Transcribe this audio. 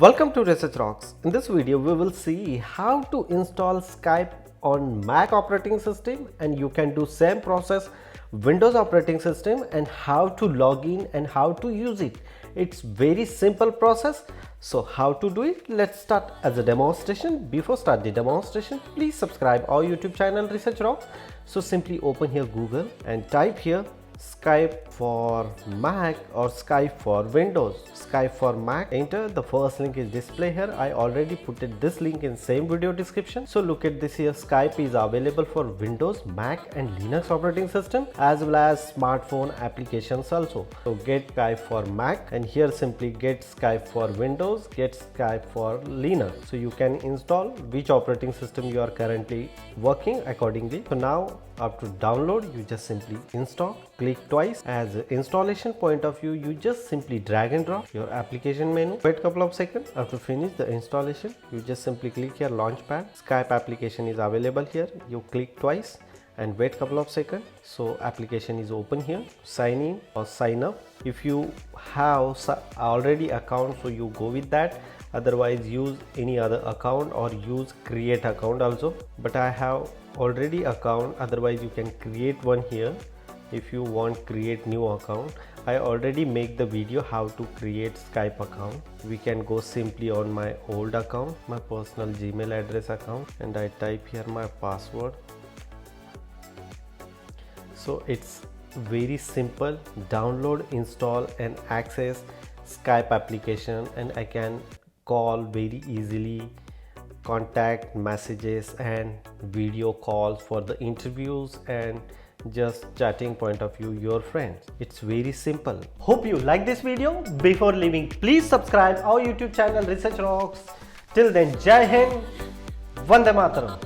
Welcome to Research Rocks. In this video, we will see how to install Skype on Mac operating system, and you can do same process Windows operating system, and how to log in and how to use it. It's very simple process. So how to do it? Let's start as a demonstration. Before start the demonstration, please subscribe our YouTube channel Research Rocks. So simply open here Google and type here Skype for Mac or Skype for Windows. Skype for Mac, enter. The first link is display here. I already put this link in same video description. So look at this here. Skype is available for Windows, Mac and Linux operating system, as well as smartphone applications also. So get Skype for Mac, and here simply get Skype for Windows, get Skype for Linux. So you can install which operating system you are currently working accordingly. So now after download, you just simply install, click twice. As installation point of view, you just simply drag and drop your application menu, wait couple of seconds. After finish the installation, you just simply click here launchpad. Skype application is available here. You click twice and wait couple of seconds. So application is open here. Sign in or sign up. If you have already account, so you go with that. Otherwise use any other account or use create account also, but I have already account. Otherwise you can create one here. If you want create new account, I already make the video how to create Skype account. We can go simply on my old account, my personal Gmail address account, and I type here my password. So it's very simple. Download, install and access Skype application, and I can call very easily, contact messages and video calls for the interviews, and just chatting point of view your friends. It's very simple. Hope you like this video. Before leaving, please subscribe our YouTube channel Research Rocks. Till then, Jai Hind, Vande Mataram.